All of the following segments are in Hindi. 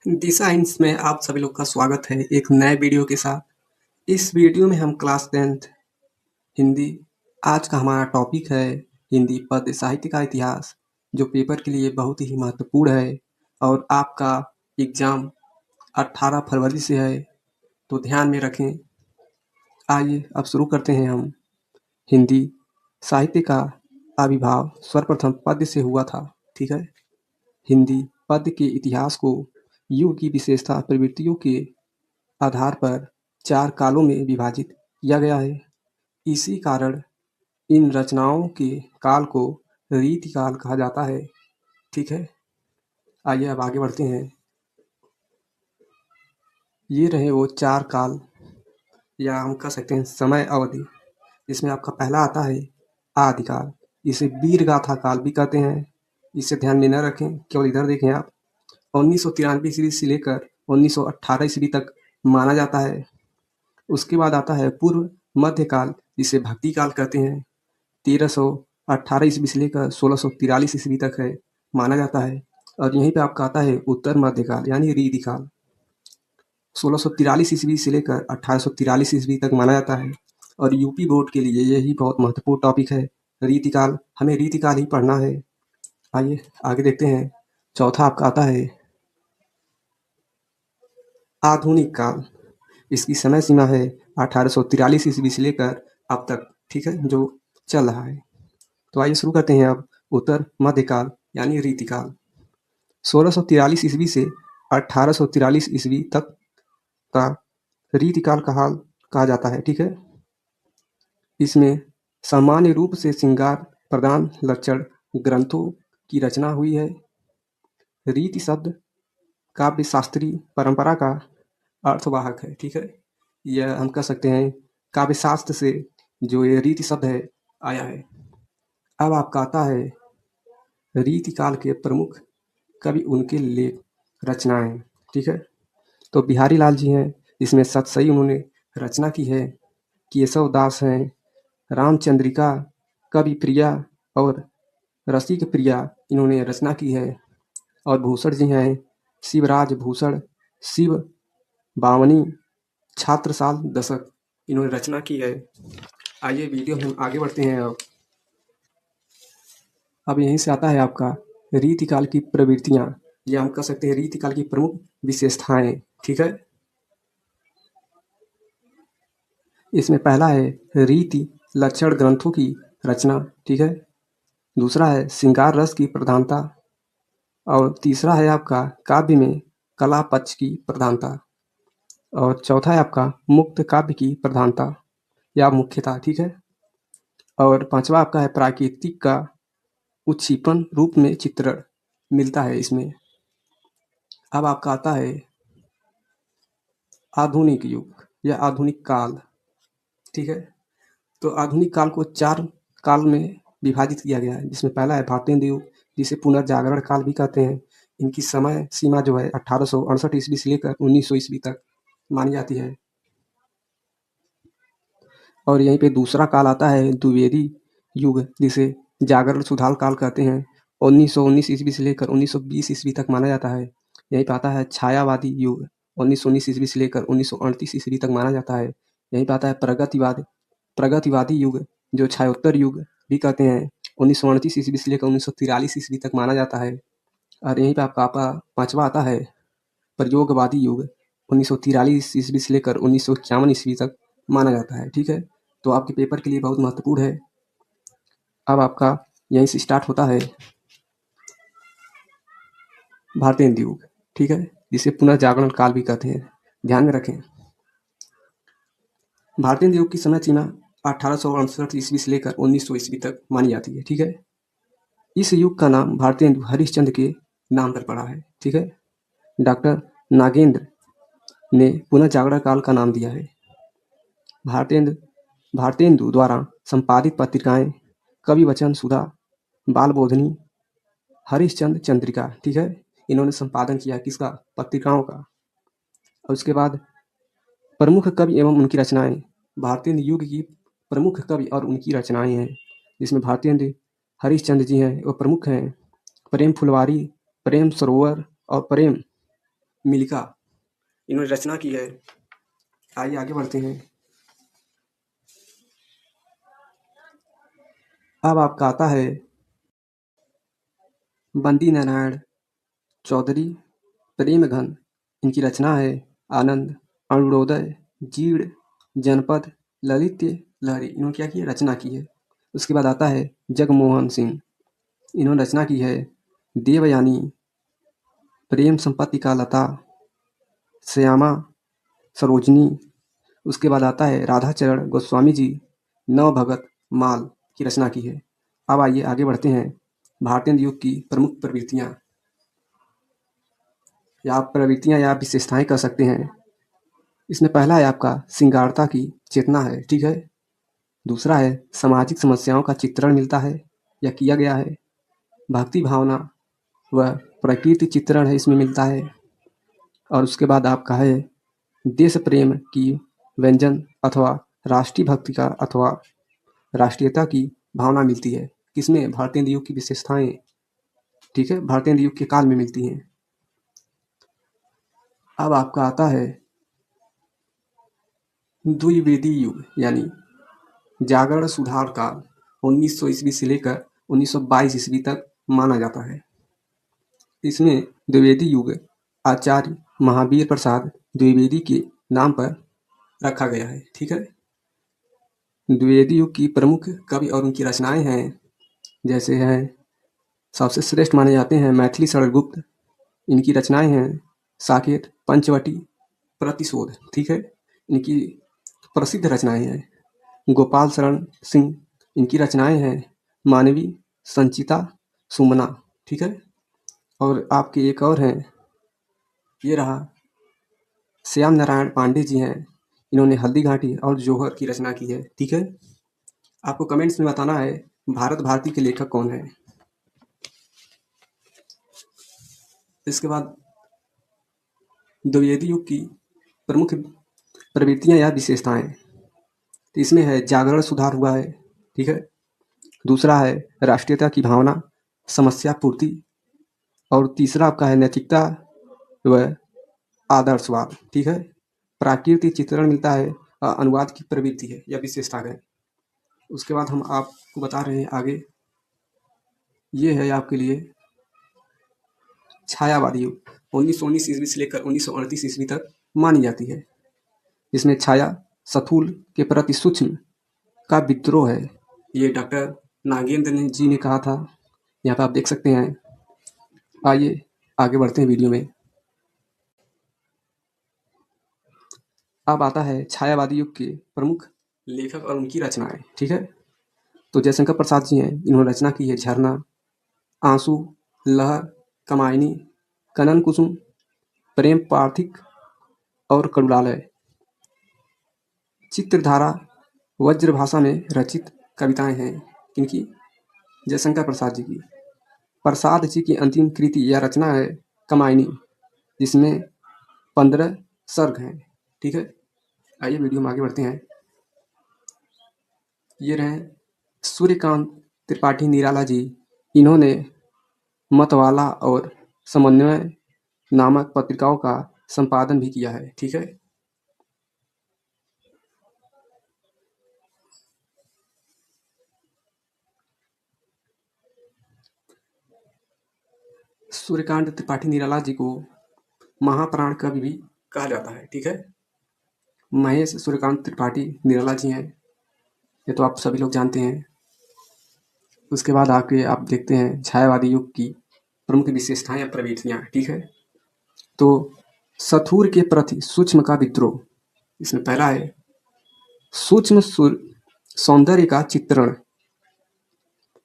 दिशा इंस में आप सभी लोग का स्वागत है एक नए वीडियो के साथ। इस वीडियो में हम क्लास 10th हिंदी, आज का हमारा टॉपिक है हिंदी पद्य साहित्य का इतिहास, जो पेपर के लिए बहुत ही महत्वपूर्ण है और आपका एग्जाम 18 फरवरी से है, तो ध्यान में रखें। आइए अब शुरू करते हैं हम। हिंदी साहित्य का आविर्भाव सर्वप्रथम पद्य से हुआ था, ठीक है। हिंदी पद्य के इतिहास को युग की विशेषता प्रवृत्तियों के आधार पर 4 कालों में विभाजित किया गया है। इसी कारण इन रचनाओं के काल को रीतिकाल कहा जाता है, ठीक है। आइए अब आगे बढ़ते हैं। ये रहे वो 4 काल, या हम कह सकते हैं समय अवधि। इसमें आपका पहला आता है आदिकाल, इसे वीर गाथा काल भी कहते हैं। इसे ध्यान में न रखें, केवल इधर देखें आप। 1993 ईस्वी से लेकर 1918 ईस्वी तक माना जाता है। उसके बाद आता है पूर्व मध्यकाल, जिसे भक्ति काल कहते हैं। 1318 ईस्वी से लेकर 1643 ईस्वी तक है, माना जाता है। और यहीं पे आपका आता है उत्तर मध्यकाल यानी रीतिकाल, 1643 ईस्वी से लेकर 1843 ईस्वी तक माना जाता है। और यूपी बोर्ड के लिए यही बहुत महत्वपूर्ण टॉपिक है, रीतिकाल। हमें रीतिकाल ही पढ़ना है। आइए आगे देखते हैं। चौथा आपका आता है आधुनिक काल। इसकी समय सीमा है 1843 ईस्वी से लेकर अब तक, ठीक है, जो चल रहा है। तो आइए शुरू करते हैं अब उत्तर मध्यकाल यानी रीतिकाल। 1643 ईस्वी से 1843 ईस्वी तक का रीतिकाल कहा जाता है, ठीक है। इसमें सामान्य रूप से श्रृंगार प्रधान लक्षण ग्रंथों की रचना हुई है। रीति शब्द काव्य शास्त्रीय परंपरा का अर्थवाहक है, ठीक है। यह हम कह सकते हैं काव्य शास्त्र से जो ये रीति शब्द है आया है। अब आपका आता है रीतिकाल के प्रमुख कवि, उनके लेख रचनाएं, ठीक है। तो बिहारी लाल जी हैं, इसमें सतसई उन्होंने रचना की है। केशव दास हैं, रामचंद्रिका, कवि प्रिया और रसिक प्रिया, इन्होंने रचना की है। और भूषण जी हैं, शिवराज भूषण, शिव बावनी, छात्रसाल दशक, इन्होंने रचना की है। आइए वीडियो में हम आगे बढ़ते हैं। अब यहीं से आता है आपका रीतिकाल की प्रवृत्तियां, या हम कह सकते हैं रीतिकाल की प्रमुख विशेषताएं, ठीक है। इसमें पहला है रीति लक्षण ग्रंथों की रचना, ठीक है। दूसरा है श्रृंगार रस की प्रधानता। और तीसरा है आपका काव्य में कला पक्ष की प्रधानता। और चौथा है आपका मुक्त काव्य की प्रधानता या मुख्यता, ठीक है। और पांचवा आपका है प्राकृतिक का उच्छिपन रूप में चित्रण मिलता है इसमें। अब आपका आता है आधुनिक युग या आधुनिक काल, ठीक है। तो आधुनिक काल को 4 काल में विभाजित किया गया है, जिसमें पहला है भारतेंदु युग, जिसे पुनर्जागरण काल भी कहते हैं। इनकी समय सीमा जो है 1868 ईस्वी से लेकर 1900 ईस्वी तक मानी जाती है। और यहीं पे दूसरा काल आता है द्विवेदी युग, जिसे जागरण सुधार काल कहते हैं। 1919 ईस्वी से लेकर 1920 ईस्वी तक माना जाता है। यहीं पे आता है छायावादी युग, 1919 ईस्वी से लेकर 1938 ईस्वी तक माना जाता है। यहीं पे आता है प्रगतिवादी युग, जो छायोत्तर युग भी कहते हैं, 1938 ईस्वी से लेकर 1943 ईस्वी तक माना जाता है। और यहीं पे आपका पांचवा आता है प्रयोगवादी युग, 1943 ईस्वी से लेकर 1951 ईस्वी तक माना जाता है, ठीक है। तो आपके पेपर के लिए बहुत महत्वपूर्ण है। अब आपका यहीं से स्टार्ट होता है भारतेंदु युग, ठीक है, जिसे पुनर्जागरण काल भी कहते हैं। ध्यान में रखें, भारतेंदु युग की समय सीमा 1868 ईस्वी से लेकर 1900 ईस्वी तक मानी जाती है, ठीक है। इस युग का नाम भारतेंदु हरिश्चंद्र के नाम पर पड़ा है, ठीक है। डॉक्टर नागेंद्र ने पुनर्जागरण काल का नाम दिया है। भारतेंदु भारतेंदु द्वारा संपादित पत्रिकाएं कवि वचन सुधा, बाल बोधनी, हरिश्चंद्र चंद्रिका, ठीक है, इन्होंने संपादन किया किसका, पत्रिकाओं का। और उसके बाद प्रमुख कवि एवं उनकी रचनाएं, भारतेंदु युग की प्रमुख कवि और उनकी रचनाएं हैं, जिसमें भारतेंदु हरिश्चंद्र जी हैं, वो प्रमुख हैं। प्रेम फुलवारी, प्रेम सरोवर और प्रेम मिल्का इन्होंने रचना की है। आइए आगे बढ़ते हैं। अब आपका आता है बंदी नारायण चौधरी प्रेम घन। इनकी रचना है आनंद, अरुणोदय, जीर्ण, जनपद, ललित्य, लहरी। इन्होंने क्या की रचना की है। उसके बाद आता है जगमोहन सिंह। इन्होंने रचना की है देवयानी, प्रेम संपत्ति का लता, श्यामा, सरोजनी। उसके बाद आता है राधाचरण गोस्वामी जी, नवभगत माल की रचना की है। अब आइए आगे बढ़ते हैं। भारतीय युग की प्रमुख प्रवृत्तियाँ या विशेषताएं कर सकते हैं। इसमें पहला है आपका श्रृंगारता की चेतना है, ठीक है। दूसरा है सामाजिक समस्याओं का चित्रण मिलता है या किया गया है। भक्ति भावना व प्रकृति चित्रण है इसमें मिलता है। और उसके बाद आपका है देश प्रेम की व्यंजन अथवा राष्ट्रीय भक्ति का अथवा राष्ट्रीयता की भावना मिलती है। किसमें? भारतीय युग की विशेषताएं, ठीक है, भारतीय युग के काल में मिलती हैं। अब आपका आता है द्विवेदी युग यानी जागरण सुधार काल 1900 ईस्वी से लेकर 1922 ईस्वी तक माना जाता है। इसमें द्विवेदी युग आचार्य महावीर प्रसाद द्विवेदी के नाम पर रखा गया है, ठीक है। द्विवेदी युग की प्रमुख कवि और उनकी रचनाएं हैं, जैसे हैं सबसे श्रेष्ठ माने जाते हैं मैथिली शरणगुप्त। इनकी रचनाएं हैं साकेत, पंचवटी, प्रतिशोध, ठीक है। इनकी प्रसिद्ध रचनाएं हैं गोपाल शरण सिंह। इनकी रचनाएं हैं मानवी, संचिता, सुमना, ठीक है। और आपके एक और हैं, ये रहा श्याम नारायण पांडे जी हैं। इन्होंने हल्दी घाटी और जौहर की रचना की है, ठीक है। आपको कमेंट्स में बताना है भारत भारती के लेखक कौन है। इसके बाद द्विवेदी युग की प्रमुख प्रवृत्तियां या विशेषताएं, तो इसमें है जागरण सुधार हुआ है, ठीक है। दूसरा है राष्ट्रीयता की भावना, समस्या पूर्ति। और तीसरा आपका है नैतिकता व आदर्शवाद, ठीक है। प्राकृतिक चित्रण मिलता है, अनुवाद की प्रवृत्ति है या विशेषता है। उसके बाद हम आपको बता रहे हैं आगे, ये है आपके लिए छायावादी युग 1919 ईस्वी से लेकर 1938 ईस्वी तक मानी जाती है। जिसमें छाया स्थूल के प्रति सूक्ष्म का विद्रोह है। ये डॉक्टर नागेंद्र जी ने कहा था, यहाँ पर आप देख सकते हैं। आइए आगे बढ़ते हैं वीडियो में। अब आता है छायावादी युग के प्रमुख लेखक और उनकी रचनाएं, ठीक है। तो जयशंकर प्रसाद जी हैं, इन्होंने रचना की है झरना, आंसू, लहर, कमायनी, कनन कुसुम, प्रेम पार्थिक और करुणालय। चित्रधारा वज्र भाषा में रचित कविताएं हैं किनकी? जयशंकर प्रसाद जी की। प्रसाद जी की अंतिम कृति या रचना है कमायनी, जिसमें 15 सर्ग हैं, ठीक है। आइए वीडियो में आगे बढ़ते हैं। ये रहे सूर्यकांत त्रिपाठी निराला जी। इन्होंने मतवाला और समन्वय नामक पत्रिकाओं का संपादन भी किया है, ठीक है। सूर्यकांत त्रिपाठी निराला जी को महाप्राण कवि भी कहा जाता है, ठीक है। महेश सूर्यकांत त्रिपाठी निराला जी हैं, ये तो आप सभी लोग जानते हैं। उसके बाद आके आप देखते हैं छायावादी युग की प्रमुख विशेषताएं या प्रवृत्तियां, ठीक है। तो स्थूल के प्रति सूक्ष्म का विद्रोह, इसमें पहला है सूक्ष्म सौंदर्य का चित्रण,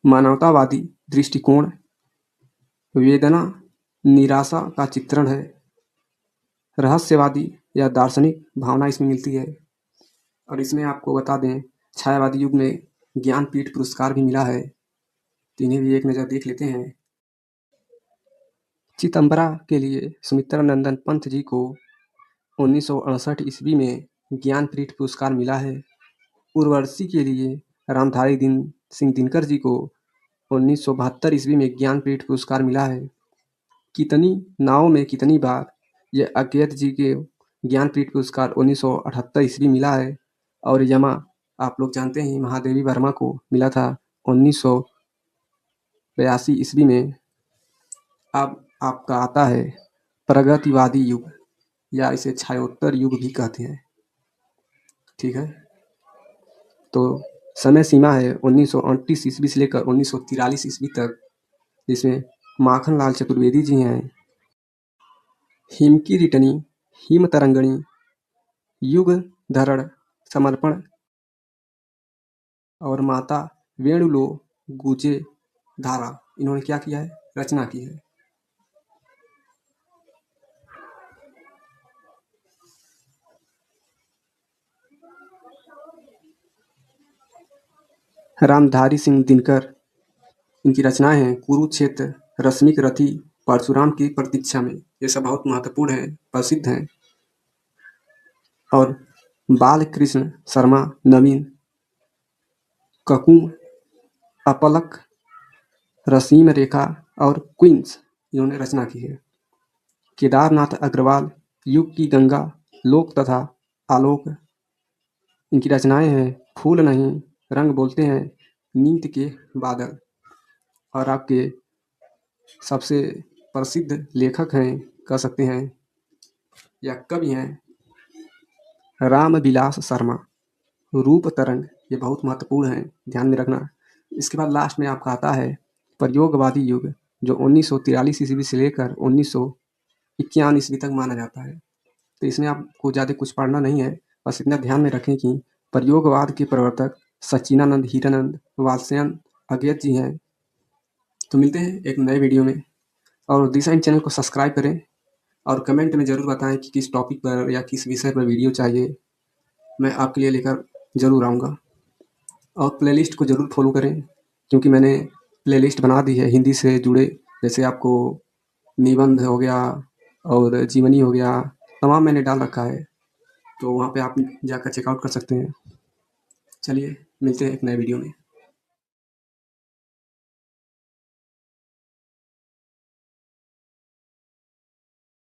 मानवतावादी दृष्टिकोण, वेदना निराशा का चित्रण है, रहस्यवादी या दार्शनिक भावना इसमें मिलती है। और इसमें आपको बता दें छायावादी युग में ज्ञानपीठ पुरस्कार भी मिला है, तो इन्हें भी एक नज़र देख लेते हैं। चिदंबरा के लिए सुमित्रा नंदन पंत जी को 1968 ईस्वी में ज्ञानपीठ पुरस्कार मिला है। उर्वशी के लिए रामधारी सिंह दिनकर जी को 1972 ईस्वी में ज्ञानपीठ पुरस्कार मिला है। कितनी नावों में कितनी बार ये अज्ञेय जी के ज्ञानपीठ पुरस्कार 1978 ईस्वी मिला है। और यमा आप लोग जानते हैं महादेवी वर्मा को मिला था 1982 ईस्वी में। अब आपका आता है प्रगतिवादी युग, या इसे छायोत्तर युग भी कहते हैं। ठीक है, तो समय सीमा है 1929 ईस्वी से लेकर 1943 ईस्वी तक, जिसमें माखनलाल चतुर्वेदी जी हैं। हिमकी रिटनी, हिम तरंगणी, युग धरण, समर्पण और माता वेणुलो गुजे धारा, इन्होंने क्या किया है? रचना की है। रामधारी सिंह दिनकर, इनकी रचनाएं हैं कुरुक्षेत्र, रश्मिक रथी, परशुराम की प्रतीक्षा में। ये सब बहुत महत्वपूर्ण है, प्रसिद्ध हैं। और बाल कृष्ण शर्मा नवीन, ककुम, अपलक, रसीम रेखा और क्वींस, इन्होंने रचना की है। केदारनाथ अग्रवाल, युग की गंगा, लोक तथा आलोक, इनकी रचनाएं हैं फूल नहीं, रंग बोलते हैं, नीत के बादल। और आपके सबसे प्रसिद्ध लेखक हैं, कह सकते हैं, या कवि हैं, रामविलास शर्मा, रूप तरंग, ये बहुत महत्वपूर्ण है, ध्यान में रखना। इसके बाद लास्ट में आपका आता है प्रयोगवादी युग, जो 1943 ईस्वी से लेकर 1951 ईस्वी तक माना जाता है। तो इसमें आपको ज़्यादा कुछ पढ़ना नहीं है, बस इतना ध्यान में रखें कि प्रयोगवाद के प्रवर्तक सच्चिदानंद हीरानंद वात्स्यायन अज्ञेय जी हैं। तो मिलते हैं एक नए वीडियो में, और दिशा इन चैनल को सब्सक्राइब करें और कमेंट में ज़रूर बताएं कि किस टॉपिक पर या किस विषय पर वीडियो चाहिए, मैं आपके लिए लेकर ज़रूर आऊँगा। और प्लेलिस्ट को ज़रूर फॉलो करें, क्योंकि मैंने प्लेलिस्ट बना दी है हिंदी से जुड़े, जैसे आपको निबंध हो गया और जीवनी हो गया, तमाम मैंने डाल रखा है, तो वहाँ पे आप जाकर चेकआउट कर सकते हैं। चलिए मिलते हैं एक नए वीडियो में।